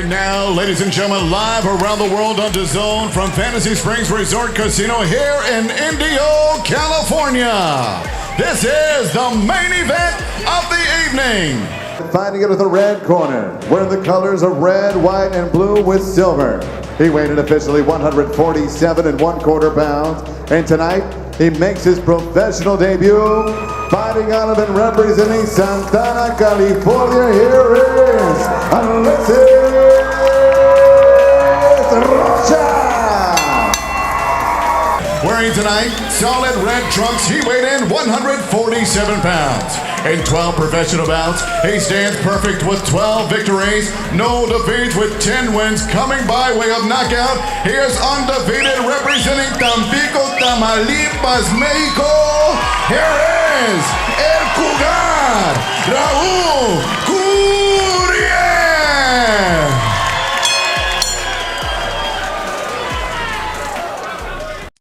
right now, ladies and gentlemen, live around the world on DAZN from Fantasy Springs Resort Casino here in Indio, California. This is the main event of the evening. Fighting out of the red corner, wearing the colors of red, white, and blue with silver. He weighed in officially 147 1/4 pounds, and tonight he makes his professional debut. Fighting out of and representing Santana, California, here is Alexis Rocha. Wearing tonight solid red trunks, he weighed in 147 pounds. In 12 professional bouts, he stands perfect with 12 victories, no defeats with 10 wins coming by way of knockout. He is undefeated representing Tampico, Tamaulipas, Mexico. Here is El Cougar, Raúl Curiel.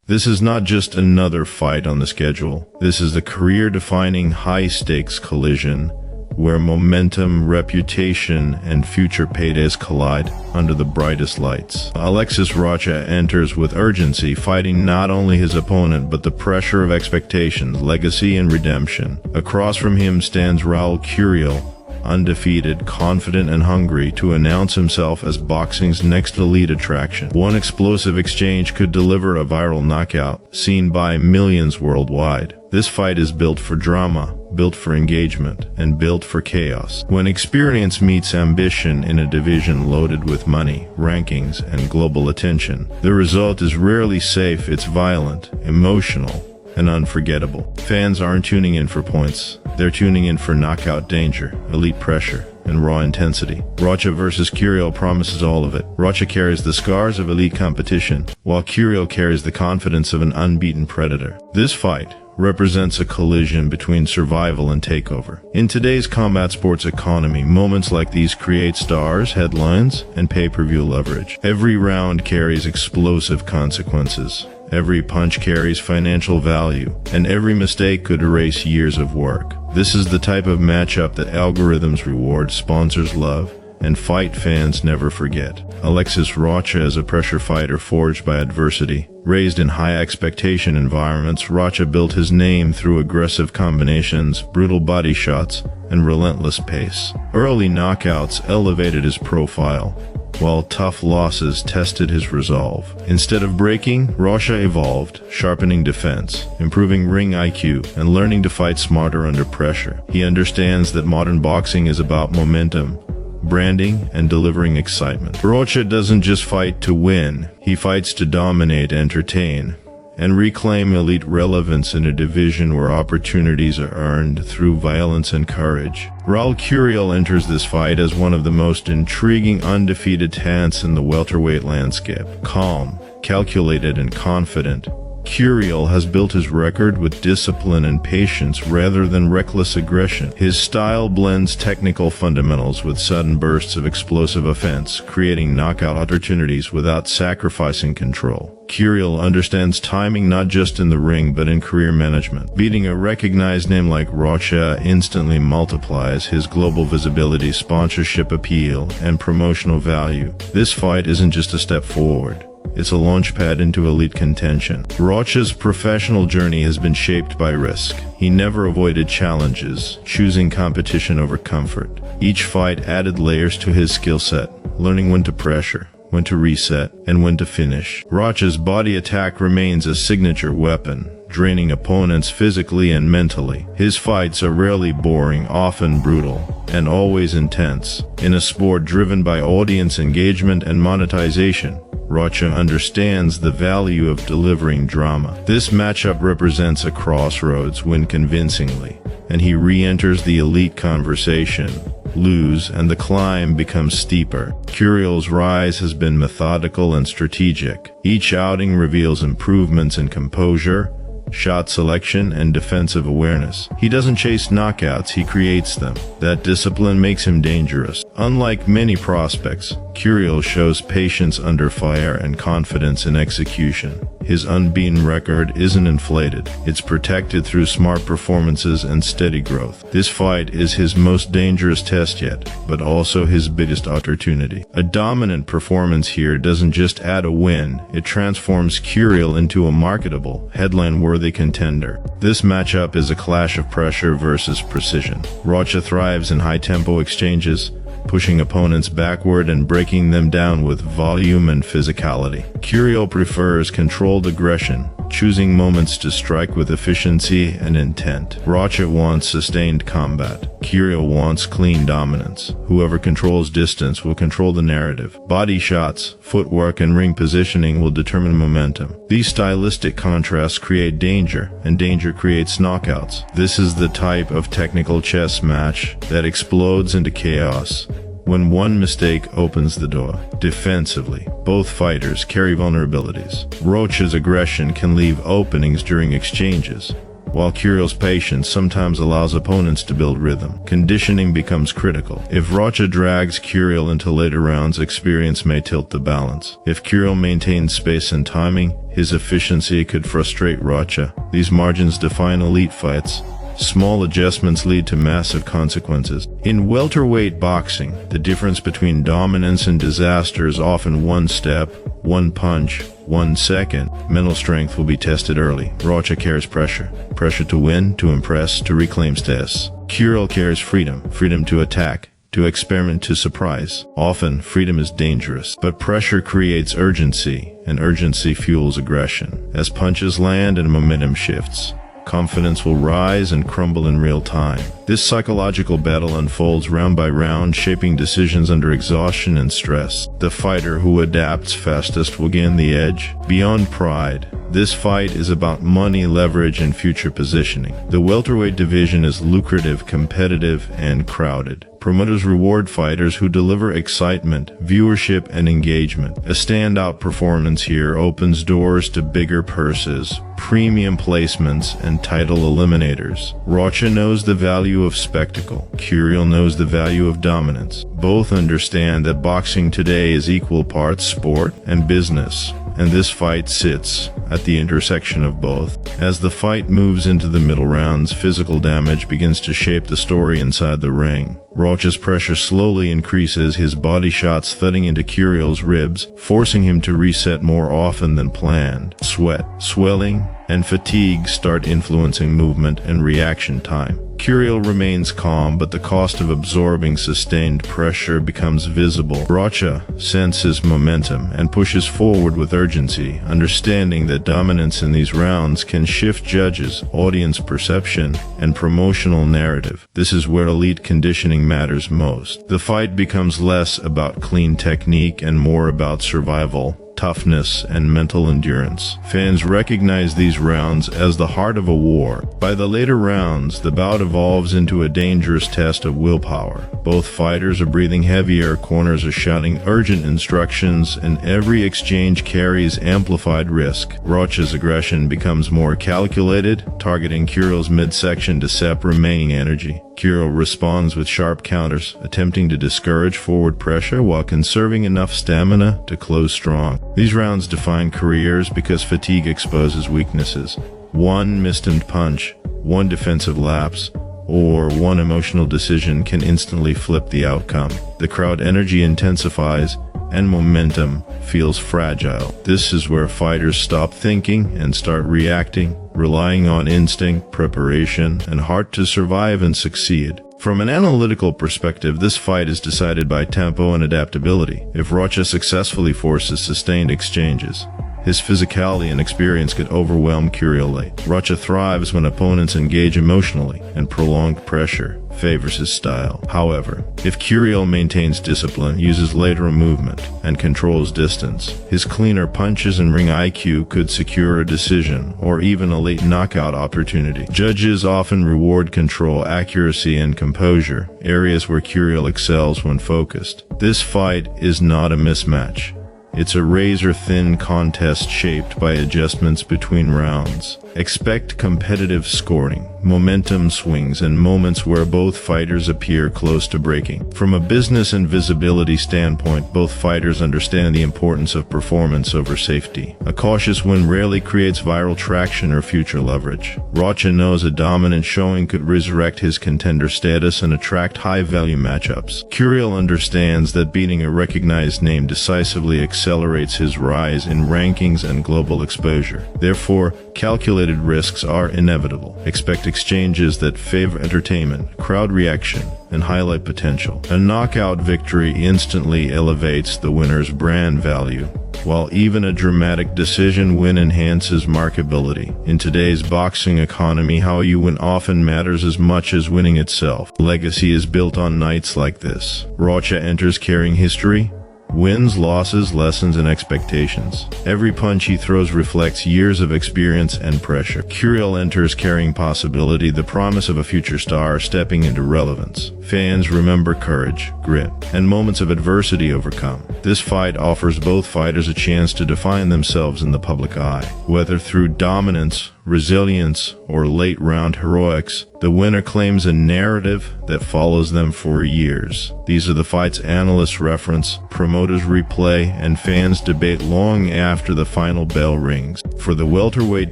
This is not just another fight on the schedule. This is a career-defining high-stakes collision where momentum, reputation, and future paydays collide under the brightest lights. Alexis Rocha enters with urgency, fighting not only his opponent but the pressure of expectations, legacy, and redemption. Across from him stands Raúl Curiel, undefeated, confident, and hungry to announce himself as boxing's next elite attraction. One explosive exchange could deliver a viral knockout, seen by millions worldwide. This fight is built for drama, built for engagement, and built for chaos. When experience meets ambition in a division loaded with money, rankings, and global attention, the result is rarely safe. It's violent, emotional, and unforgettable. Fans aren't tuning in for points. They're tuning in for knockout danger, elite pressure, and raw intensity. Rocha versus Curiel promises all of it. Rocha carries the scars of elite competition, while Curiel carries the confidence of an unbeaten predator. This fight represents a collision between survival and takeover. In today's combat sports economy, moments like these create stars, headlines, and pay-per-view leverage. Every round carries explosive consequences. Every punch carries financial value, and every mistake could erase years of work. This is the type of matchup that algorithms reward, sponsors love, and fight fans never forget. Alexis Rocha is a pressure fighter forged by adversity. Raised in high expectation environments, Rocha built his name through aggressive combinations, brutal body shots, and relentless pace. Early knockouts elevated his profile, while tough losses tested his resolve. Instead of breaking, Rocha evolved, sharpening defense, improving ring IQ, and learning to fight smarter under pressure. He understands that modern boxing is about momentum, branding, and delivering excitement. Rocha doesn't just fight to win, he fights to dominate, entertain, and reclaim elite relevance in a division where opportunities are earned through violence and courage. Raúl Curiel enters this fight as one of the most intriguing undefeated talents in the welterweight landscape. Calm, calculated, and confident, Curiel has built his record with discipline and patience rather than reckless aggression. His style blends technical fundamentals with sudden bursts of explosive offense, creating knockout opportunities without sacrificing control. Curiel understands timing not just in the ring but in career management. Beating a recognized name like Rocha instantly multiplies his global visibility, sponsorship appeal, and promotional value. This fight isn't just a step forward. It's a launchpad into elite contention. Rocha's professional journey has been shaped by risk. He never avoided challenges, choosing competition over comfort. Each fight added layers to his skill set, learning when to pressure, when to reset, and when to finish. Rocha's body attack remains a signature weapon, draining opponents physically and mentally. His fights are rarely boring, often brutal, and always intense. In a sport driven by audience engagement and monetization, Rocha understands the value of delivering drama. This matchup represents a crossroads, win convincingly, and he re-enters the elite conversation. Lose, and the climb becomes steeper. Curiel's rise has been methodical and strategic. Each outing reveals improvements in composure, shot selection, and defensive awareness. He doesn't chase knockouts, he creates them. That discipline makes him dangerous. Unlike many prospects, Curiel shows patience under fire and confidence in execution. his unbeaten record isn't inflated. It's protected through smart performances and steady growth. This fight is his most dangerous test yet, but also his biggest opportunity. A dominant performance here doesn't just add a win, it transforms Curiel into a marketable, headline-worthy contender. This matchup is a clash of pressure versus precision. Rocha thrives in high-tempo exchanges, pushing opponents backward and breaking them down with volume and physicality. Curiel prefers controlled aggression, choosing moments to strike with efficiency and intent. Rocha wants sustained combat. Curiel wants clean dominance. Whoever controls distance will control the narrative. Body shots, footwork, and ring positioning will determine momentum. These stylistic contrasts create danger, and danger creates knockouts. This is the type of technical chess match that explodes into chaos when one mistake opens the door. Defensively, both fighters carry vulnerabilities. Rocha's aggression can leave openings during exchanges, while Curiel's patience sometimes allows opponents to build rhythm. Conditioning becomes critical. If Rocha drags Curiel into later rounds, experience may tilt the balance. If Curiel maintains space and timing, his efficiency could frustrate Rocha. These margins define elite fights. Small adjustments lead to massive consequences. In welterweight boxing, the difference between dominance and disaster is often one step, one punch, 1 second. Mental strength will be tested early. Rocha carries pressure. Pressure to win, to impress, to reclaim status. Curiel carries freedom. Freedom to attack, to experiment, to surprise. Often, freedom is dangerous, but pressure creates urgency, and urgency fuels aggression. As punches land and momentum shifts, confidence will rise and crumble in real time. This psychological battle unfolds round by round, shaping decisions under exhaustion and stress. The fighter who adapts fastest will gain the edge. Beyond pride, this fight is about money, leverage, and future positioning. The welterweight division is lucrative, competitive, and crowded. Promoters reward fighters who deliver excitement, viewership, and engagement. A standout performance here opens doors to bigger purses, premium placements, and title eliminators. Rocha knows the value of spectacle. Curiel knows the value of dominance. Both understand that boxing today is equal parts sport and business, and this fight sits at the intersection of both. As the fight moves into the middle rounds, physical damage begins to shape the story inside the ring. Rocha's pressure slowly increases, his body shots thudding into Curiel's ribs, forcing him to reset more often than planned. Sweat, swelling, and fatigue start influencing movement and reaction time. Curiel remains calm, but the cost of absorbing sustained pressure becomes visible. Rocha senses momentum and pushes forward with urgency, understanding that dominance in these rounds can shift judges, audience perception, and promotional narrative. This is where elite conditioning matters most. The fight becomes less about clean technique and more about survival, toughness, and mental endurance. Fans recognize these rounds as the heart of a war. By the later rounds, the bout evolves into a dangerous test of willpower. Both fighters are breathing heavier, corners are shouting urgent instructions, and every exchange carries amplified risk. Rocha's aggression becomes more calculated, targeting Curiel's midsection to sap remaining energy. Curiel responds with sharp counters, attempting to discourage forward pressure while conserving enough stamina to close strong. These rounds define careers because fatigue exposes weaknesses. One mistimed punch, one defensive lapse, or one emotional decision can instantly flip the outcome. The crowd energy intensifies, and momentum feels fragile. This is where fighters stop thinking and start reacting, relying on instinct, preparation, and heart to survive and succeed. From an analytical perspective, this fight is decided by tempo and adaptability. If Rocha successfully forces sustained exchanges, his physicality and experience could overwhelm Curiel late. Rocha thrives when opponents engage emotionally, and prolonged pressure favors his style. However, if Curiel maintains discipline, uses lateral movement, and controls distance, his cleaner punches and ring IQ could secure a decision or even a late knockout opportunity. Judges often reward control, accuracy, and composure, areas where Curiel excels when focused. This fight is not a mismatch. It's a razor-thin contest shaped by adjustments between rounds. Expect competitive scoring, momentum swings, and moments where both fighters appear close to breaking. From a business and visibility standpoint, both fighters understand the importance of performance over safety. A cautious win rarely creates viral traction or future leverage. Rocha knows a dominant showing could resurrect his contender status and attract high-value matchups. Curiel understands that beating a recognized name decisively accelerates his rise in rankings and global exposure. Therefore, calculated risks are inevitable. Expect exchanges that favor entertainment, crowd reaction, and highlight potential. A knockout victory instantly elevates the winner's brand value, while even a dramatic decision win enhances marketability. In today's boxing economy, how you win often matters as much as winning itself. Legacy is built on nights like this. Rocha enters carrying history, wins, losses, lessons, and expectations. Every punch he throws reflects years of experience and pressure. Curiel enters carrying possibility, the promise of a future star stepping into relevance. Fans remember courage, grit, and moments of adversity overcome. This fight offers both fighters a chance to define themselves in the public eye. Whether through dominance, resilience, or late-round heroics, the winner claims a narrative that follows them for years. These are the fights analysts reference, promoters replay, and fans debate long after the final bell rings. For the welterweight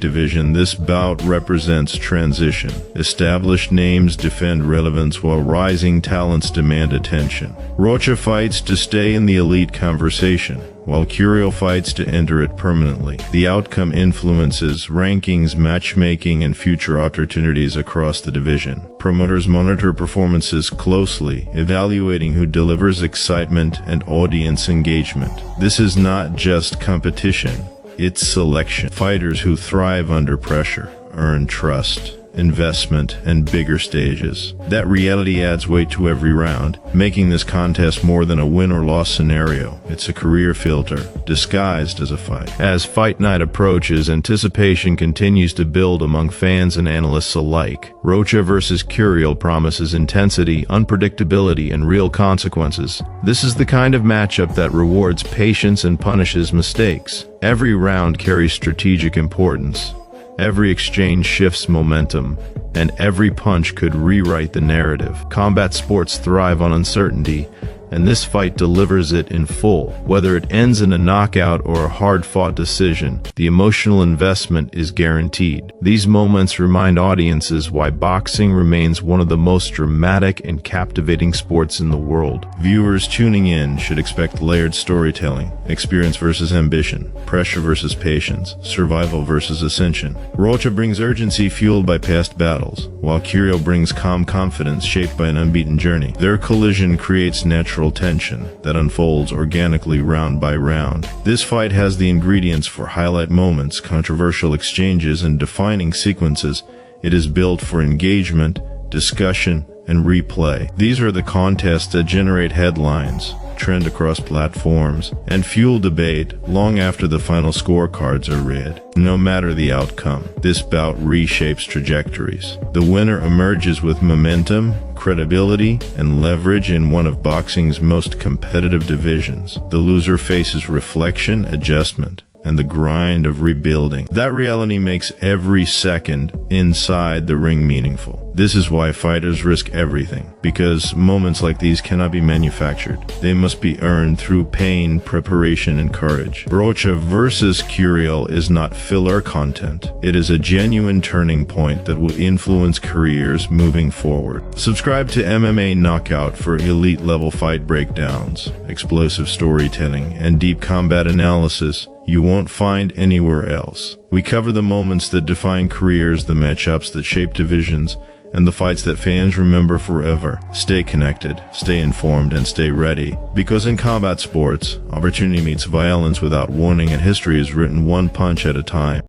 division, this bout represents transition. Established names defend relevance while rising talents demand attention. Rocha fights to stay in the elite conversation, while Curiel fights to enter it permanently. The outcome influences rankings, matchmaking, and future opportunities across the division. Promoters monitor performances closely, evaluating who delivers excitement and audience engagement. This is not just competition, it's selection. Fighters who thrive under pressure earn trust, investment, and bigger stages. That reality adds weight to every round, making this contest more than a win or loss scenario. It's a career filter, disguised as a fight. As fight night approaches, anticipation continues to build among fans and analysts alike. Rocha versus Curiel promises intensity, unpredictability, and real consequences. This is the kind of matchup that rewards patience and punishes mistakes. Every round carries strategic importance. Every exchange shifts momentum, and every punch could rewrite the narrative. Combat sports thrive on uncertainty, and this fight delivers it in full. Whether it ends in a knockout or a hard-fought decision, the emotional investment is guaranteed. These moments remind audiences why boxing remains one of the most dramatic and captivating sports in the world. Viewers tuning in should expect layered storytelling, experience versus ambition, pressure versus patience, survival versus ascension. Rocha brings urgency fueled by past battles, while Curiel brings calm confidence shaped by an unbeaten journey. Their collision creates natural tension that unfolds organically round by round. This fight has the ingredients for highlight moments, controversial exchanges, and defining sequences. It is built for engagement, discussion, and replay. These are the contests that generate headlines, trend across platforms, and fuel debate long after the final scorecards are read. No matter the outcome, this bout reshapes trajectories. The winner emerges with momentum, credibility, and leverage in one of boxing's most competitive divisions. The loser faces reflection, adjustment, and the grind of rebuilding. That reality makes every second inside the ring meaningful. This is why fighters risk everything, because moments like these cannot be manufactured. They must be earned through pain, preparation, and courage. Rocha versus Curiel is not filler content. It is a genuine turning point that will influence careers moving forward. Subscribe to MMA Knockout for elite-level fight breakdowns, explosive storytelling, and deep combat analysis you won't find anywhere else. We cover the moments that define careers, the matchups that shape divisions, and the fights that fans remember forever. Stay connected, stay informed, and stay ready. Because in combat sports, opportunity meets violence without warning, and history is written one punch at a time.